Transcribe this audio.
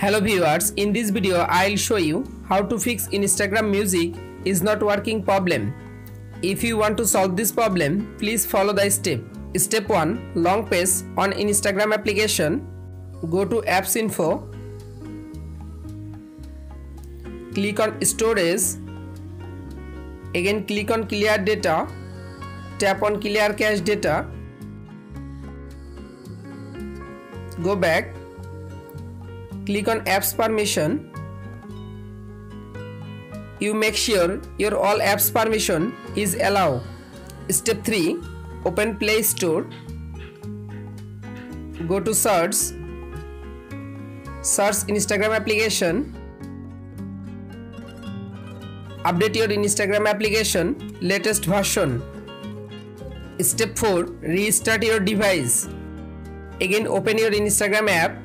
Hello viewers, in this video I'll show you how to fix Instagram music is not working problem. If you want to solve this problem, please follow the step. Step 1. Long press on Instagram application. Go to apps info. Click on storage. Again click on clear data. Tap on clear cache data. Go back. Click on apps permission. You make sure your all apps permission is allowed. Step 3. Open Play Store. Go to search. Search Instagram application. Update your Instagram application latest version. Step 4. Restart your device. Again open your Instagram app.